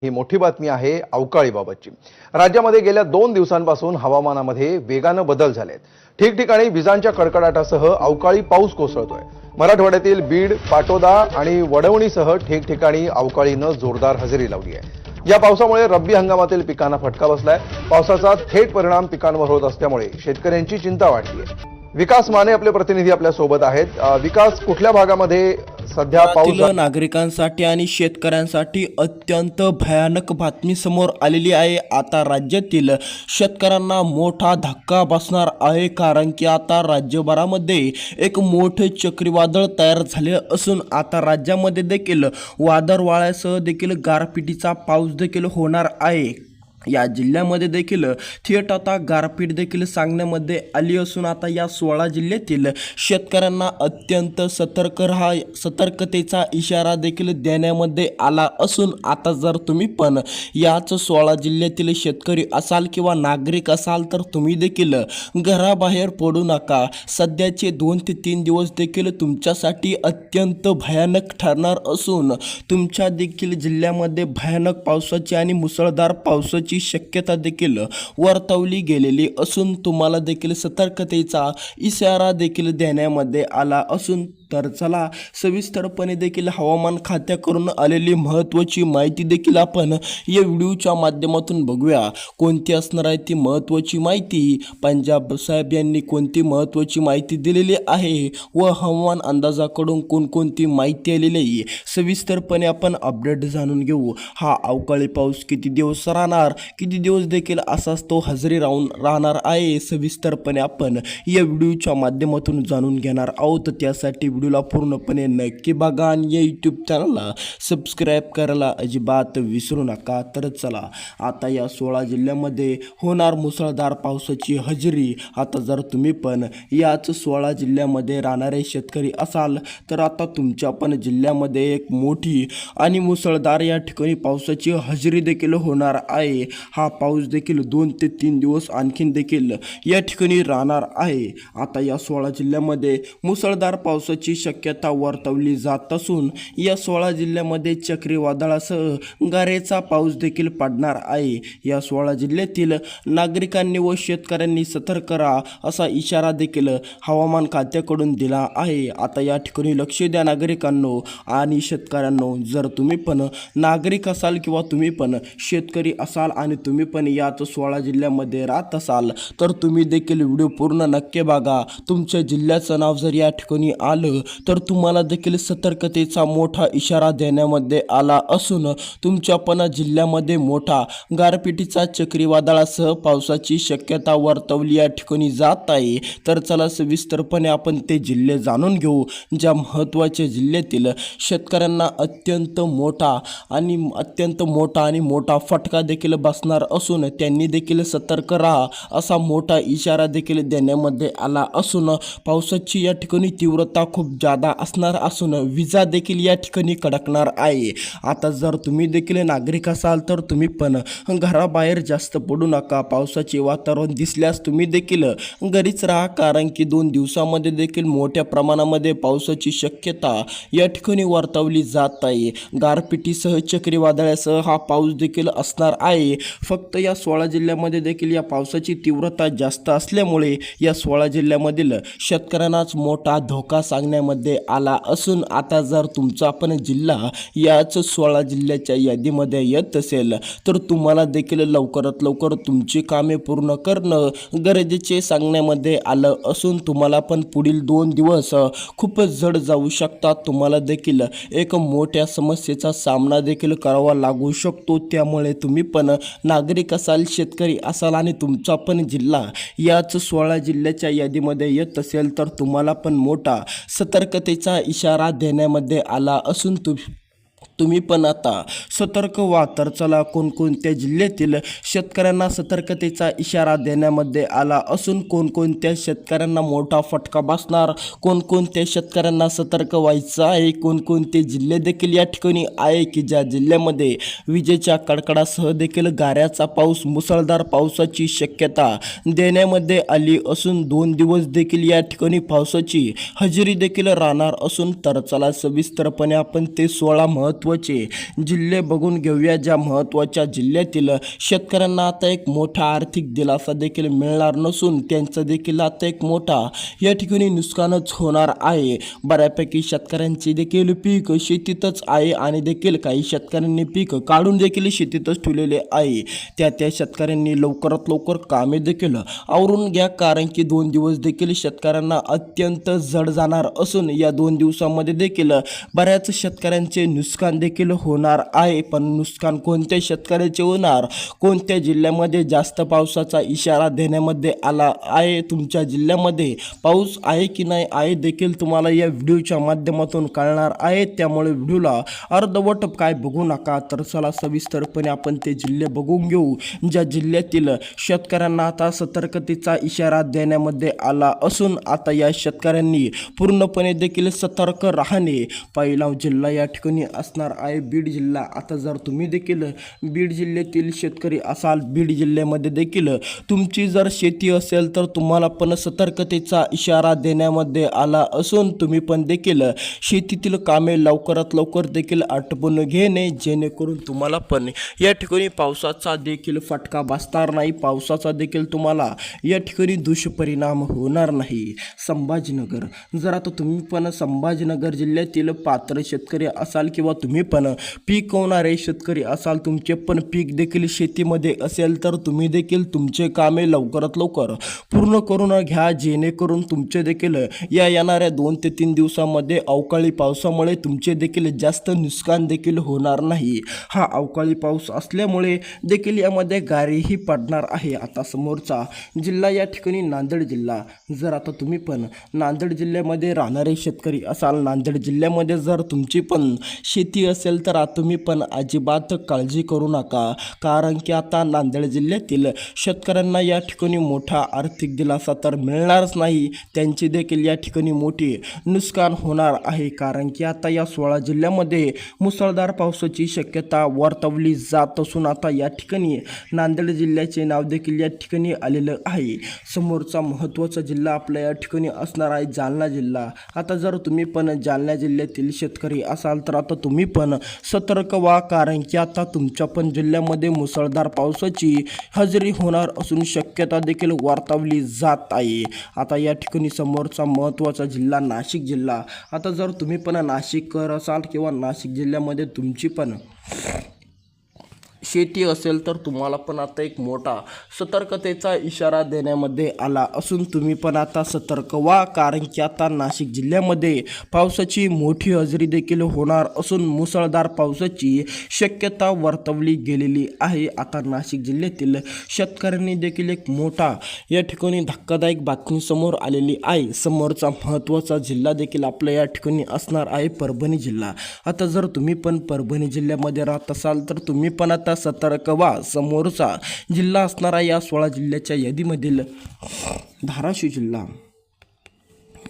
ही मोठी बातमी आहे अवकाळीबाबतची। राज्यामध्ये गेल्या 2 दिवसांपासून हवामानामध्ये वेगानं बदल झालेत। ठिकठिकाणी विजांच्या कडकडाटासह अवकाळी पाऊस कोसळतोय। मराठवाड्यातील बीड, पाटोदा आणि वडवणीसह ठिकठिकाणी अवकाळीनं जोरदार हजेरी लावली आहे। या पावसामुळे रब्बी हंगामातील पिकांना फटका बसलाय। पावसाचा थेट परिणाम पिकांवर होत असल्यामुळे शेतकऱ्यांची चिंता वाढली आहे। विकास माने आपले प्रतिनिधी आपल्या सोबत आहेत। विकास, कुठल्या भागामध्ये सध्या पाऊस नागरिकांसाठी आणि शेतकऱ्यांसाठी अत्यंत भयानक बातमी समोर आलेली आहे। आता राज्यातील शेतकऱ्यांना मोठा धक्का बसणार आहे, कारण की आता राज्यभरामध्ये एक मोठे चक्रीवादळ तयार झाले असून आता राज्यामध्ये देखील वादळवाऱ्यासह देखील गारपिटीचा पाऊस देखील होणार आहे। या जिल्ह्यामध्ये देखील थेट आता गारपीट देखील सांगण्यामध्ये आली असून आता या 16 जिल्ह्यातील शेतकऱ्यांना अत्यंत सतर्कतेचा इशारा देखील देण्यामध्ये आला असून आता जर तुम्ही पण याच 16 जिल्ह्यातील शेतकरी असाल किंवा नागरिक असाल तर तुम्ही देखील घराबाहेर पडू नका। सध्याचे 2 ते 3 दिवस देखील तुमच्यासाठी अत्यंत भयानक ठरणार असून तुमच्या देखील जिल्ह्यामध्ये भयानक पावसाची आणि मुसळधार पावसाची शक्यता देखील वर्तवली गेलेली असून तुम्हाला देखील सतर्कतेचा इशारा देखील देण्यामध्ये आला असून तर चला सविस्तरपणे देखील हवामान खात्याकडून आलेली महत्त्वाची माहिती देखील आपण या व्हिडिओच्या माध्यमातून बघूया। कोणती असणार आहे ती महत्त्वाची माहिती, पंजाब साहेब यांनी कोणती महत्त्वाची माहिती दिलेली आहे व हवामान अंदाजाकडून कोणकोणती माहिती आलेली आहे, सविस्तरपणे आपण अपडेट जाणून घेऊ। हा अवकाळी पाऊस किती दिवस राहणार, किती दिवस देखील असाच तो हजेरी राहणार आहे, सविस्तरपणे आपण या व्हिडिओच्या माध्यमातून जाणून घेणार आहोत। त्यासाठी व्हिडिओला पूर्णपणे नक्की बघा आणि या यूट्यूब चॅनलला सबस्क्राईब करायला अजिबात विसरू नका। तर चला आता या 16 जिल्ह्यामध्ये होणार मुसळधार पावसाची हजेरी। आता जर तुम्ही पण याच 16 जिल्ह्यामध्ये राहणारे शेतकरी असाल तर आता तुमच्या पण जिल्ह्यामध्ये एक मोठी आणि मुसळधार या ठिकाणी पावसाची हजेरी देखील होणार आहे। हा पाऊस देखील 2 ते 3 दिवस आणखीन देखील या ठिकाणी राहणार आहे। आता या 16 जिल्ह्यामध्ये मुसळधार पावसाची शक्यता वर्तवली जात असून या 16 जिल्ह्यामध्ये चक्रीवादळासह गारेचा पाऊस देखील पडणार आहे। या 16 जिल्ह्यातील नागरिकांनी व शेतकऱ्यांनी सतर्क राहा असा इशारा देखील हवामान खात्याकडून दिला आहे। आता या ठिकाणी लक्ष द्या नागरिकांनो आणि शेतकऱ्यांनो, जर तुम्ही पण नागरिक असाल किंवा तुम्ही पण शेतकरी असाल आणि तुम्ही पण याच 16 जिल्ह्यामध्ये राहत असाल तर तुम्ही देखील व्हिडिओ पूर्ण नक्की बघा। तुमच्या जिल्ह्याचं नाव जर या ठिकाणी आलं तर तुम्हाला देखील सतर्कतेचा मोठा इशारा देण्यामध्ये आला असून तुमच्या पण जिल्ह्यामध्ये मोठा गारपिटीचा चक्रीवादळासह पावसाची शक्यता वर्तवली या ठिकाणी जात आहे। तर चला सविस्तरपणे आपण ते जिल्हे जाणून घेऊ ज्या महत्त्वाच्या जिल्ह्यातील शेतकऱ्यांना अत्यंत मोठा आणि मोठा फटका देखील बसणार असून त्यांनी देखील सतर्क राहा असा मोठा इशारा देखील देण्यामध्ये आला असून पावसाची या ठिकाणी तीव्रता खूप जादा असणार असून विजा देखील या ठिकाणी कडकणार आहे। आता जर तुम्ही देखील नागरिक असाल तर तुम्ही पण घराबाहेर जास्त पडू नका। पावसाचे वातावरण दिसल्यास तुम्ही देखील घरीच राहा, कारण की 2 दिवसामध्ये देखील मोठ्या प्रमाणामध्ये पावसाची शक्यता या ठिकाणी वर्तवली जात आहे। गारपिटीसह चक्रीवादळासह हा पाऊस देखील असणार आहे। फक्त या 16 जिल्ह्यामध्ये देखील या पावसाची तीव्रता जास्त असल्यामुळे या 16 जिल्ह्यामधील शेतकऱ्यांनाच मोठा धोका सांगण्यामध्ये आला असून आता जर तुमचा पण जिल्हा याच 16 जिल्ह्याच्या यादीमध्ये येत असेल तर तुम्हाला देखील लवकरात लवकर तुमची कामे पूर्ण करणं गरजेचे सांगण्यामध्ये आलं असून तुम्हाला पण पुढील 2 दिवस खूपच जड जाऊ शकतात। तुम्हाला देखील एक मोठ्या समस्येचा सामना देखील करावा लागू शकतो। त्यामुळे तुम्ही पण नागरिक असाल, शेतकरी असाल आणि तुमचा पण जिल्हा याच 16 जिल्ह्याच्या यादीमध्ये येत असेल तर तुम्हाला पण मोठा सतर्कतेचा इशारा देण्यामध्ये आला असून तुम्ही पण आता सतर्क व्हा। तर चला कोणकोणत्या जिल्ह्यातील शेतकऱ्यांना सतर्कतेचा इशारा देण्यामध्ये आला असून कोणकोणत्या शेतकऱ्यांना मोठा फटका बसणार, कोणकोणत्या शेतकऱ्यांना सतर्क व्हायचं आहे, कोणकोणते जिल्हे देखील या ठिकाणी आहे की ज्या जिल्ह्यामध्ये विजेच्या कडकडासह देखील गाऱ्याचा पाऊस, मुसळधार पावसाची शक्यता देण्यामध्ये आली असून 2 दिवस देखील या ठिकाणी पावसाची हजेरी देखील राहणार असून तर चला सविस्तरपणे आपण ते 16 महत्त्वाचे महत्त्वाचे जिल्हे बघून घेऊया, ज्या महत्त्वाच्या जिल्ह्यातील शेतकऱ्यांना आता एक मोठा आर्थिक दिलासा देखील मिळणार नसून त्यांचं देखील आता एक मोठा या ठिकाणी नुकसानच होणार आहे. बऱ्यापैकी शेतकऱ्यांची देखील पीक शेतीतच आहे आणि देखील काही शेतकऱ्यांनी पीक काढून देखील शेतीतच ठेवलेले आहे. त्या शेतकऱ्यांनी लवकरात लवकर कामे देखील आवरून घ्या, कारण की 2 दिवस देखील शेतकऱ्यांना अत्यंत जड जाणार असून या 2 दिवसामध्ये देखील बऱ्याच शेतकऱ्यांचे नुकसान देखील होणार आहे. पण नुकसान कोणत्या शेतकऱ्याचे होणार, कोणत्या जिल्ह्यामध्ये जास्त पावसाचा इशारा देण्यामध्ये आला आहे, तुमच्या जिल्ह्यामध्ये पाऊस आहे की नाही आहे देखील तुम्हाला या व्हिडिओच्या माध्यमातून कळणार आहे. त्यामुळे व्हिडिओला अर्धवट काय बघू नका. तर चला सविस्तरपणे आपण ते जिल्हे बघून घेऊ, ज्या जिल्ह्यातील शेतकऱ्यांना आता सतर्कतेचा इशारा देण्यामध्ये आला असून आता या शेतकऱ्यांनी पूर्णपणे देखील सतर्क राहणे. पहिला जिल्हा या ठिकाणी असणार आहे बीड जिल्हा. आता जर तुम्ही देखील बीड जिल्ह्यातील शेतकरी असाल, बीड जिल्ह्यामध्ये देखील तुमची जर शेती असेल तर तुम्हाला पण सतर्कतेचा इशारा देण्यामध्ये आला असून तुम्ही पण देखील शेतीतील कामे लवकरात लवकर देखील आटपून घेणे, जेणेकरून तुम्हाला पण या ठिकाणी पावसाचा देखील फटका बसणार नाही, पावसाचा देखील तुम्हाला या ठिकाणी दुष्परिणाम होणार नाही. संभाजीनगर, जर आता तुम्ही पण संभाजीनगर जिल्ह्यातील पात्र शेतकरी असाल किंवा तुम्ही पण पिकवणारे शेतकरी असाल, तुमचे पण पीक देखील शेतीमध्ये असेल तर तुम्ही देखील तुमचे कामे लवकरात लवकर पूर्ण करून घ्या, जेणेकरून तुमचे देखील या येणाऱ्या 2 ते 3 दिवसामध्ये अवकाळी पावसामुळे तुमचे देखील जास्त नुकसान देखील होणार नाही. हा अवकाळी पाऊस असल्यामुळे देखील यामध्ये गारीही पडणार आहे. आता समोरचा जिल्हा या ठिकाणी नांदेड जिल्हा. जर आता तुम्ही पण नांदेड जिल्ह्यामध्ये राहणारे शेतकरी असाल, नांदेड जिल्ह्यामध्ये जर तुमची पण शेती असेल तर तुम्ही पण अजिबात काळजी करू नका, कारण की आता नांदेड जिल्ह्यातील शेतकऱ्यांना या ठिकाणी मोठा आर्थिक दिलासा तर मिळणारच नाही, त्यांची देखील या ठिकाणी मोठी नुकसान होणार आहे. कारण की आता या 16 जिल्ह्यामध्ये मुसळधार पावसाची शक्यता वर्तवली जात असून आता या ठिकाणी नांदेड जिल्ह्याचे नाव देखील या ठिकाणी आलेलं आहे. समोरचा महत्त्वाचा जिल्हा आपल्या या ठिकाणी असणार आहे जालना जिल्हा. आता जर तुम्ही पण जालना जिल्ह्यातील शेतकरी असाल तर आता तुम्ही पण सतर्क व्हा, कारण की आता तुमच्या पण जिल्ह्यामध्ये मुसळधार पावसाची हजेरी होणार असून शक्यता देखील वर्तवली जात आहे. आता या ठिकाणी समोरचा महत्त्वाचा जिल्हा नाशिक जिल्हा. आता जर तुम्ही पण नाशिककर असाल किंवा नाशिक जिल्ह्यामध्ये तुमची पण शेती असेल तर तुम्हाला पण आता एक मोठा सतर्कतेचा इशारा देण्यामध्ये आला असून तुम्ही पण आता सतर्क व्हा, कारण की आता नाशिक जिल्ह्यामध्ये पावसाची मोठी हजेरी देखील होणार असून मुसळधार पावसाची शक्यता वर्तवली गेलेली आहे. आता नाशिक जिल्ह्यातील शेतकऱ्यांनी देखील एक मोठा या ठिकाणी धक्कादायक बातमी समोर आलेली आहे. समोरचा महत्त्वाचा जिल्हा देखील आपल्या या ठिकाणी असणार आहे परभणी जिल्हा. आता जर तुम्ही पण परभणी जिल्ह्यामध्ये राहत असाल तर तुम्ही पण आता सतर्क व्हा. समोरचा जिल्हा असणारा या 16 जिल्ह्याच्या यादीमधील धाराशिव जिल्हा.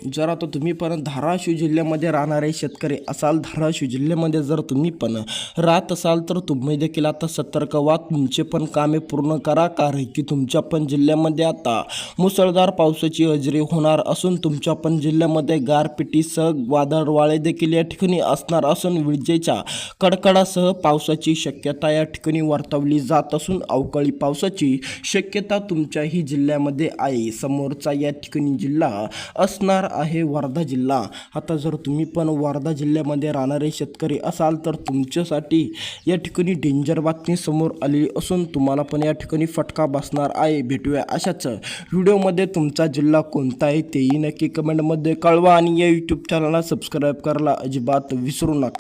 जर आता तुम्ही पण धाराशिव जिल्ह्यामध्ये राहणारे शेतकरी असाल, धाराशिव जिल्ह्यामध्ये जर तुम्ही पण राहत असाल तर तुम्ही देखील आता सतर्क व्हा, तुमचे पण कामे पूर्ण करा, कारण की तुमच्या पण जिल्ह्यामध्ये आता मुसळधार पावसाची हजेरी होणार असून तुमच्या पण जिल्ह्यामध्ये गारपिटीसह वादळवाळे देखील या ठिकाणी असणार असून विजेच्या कडकडासह पावसाची शक्यता या ठिकाणी वर्तवली जात असून अवकाळी पावसाची शक्यता तुमच्याही जिल्ह्यामध्ये आहे. समोरचा या ठिकाणी जिल्हा असणार आहे वर्धा जिल्हा. आता जर तुम्ही पण वर्धा जिल्ह्यामध्ये राहणारे शेतकरी असाल तर तुमच्यासाठी या ठिकाणी डेंजर बातमी समोर आली असून तुम्हाला पण या ठिकाणी फटका बसणार आहे. भेटूया अशाच व्हिडिओमध्ये. तुमचा जिल्हा कोणता आहे तेही नक्की कमेंटमध्ये कळवा आणि या यूट्यूब चॅनलला सबस्क्राईब करायला अजिबात विसरू नका.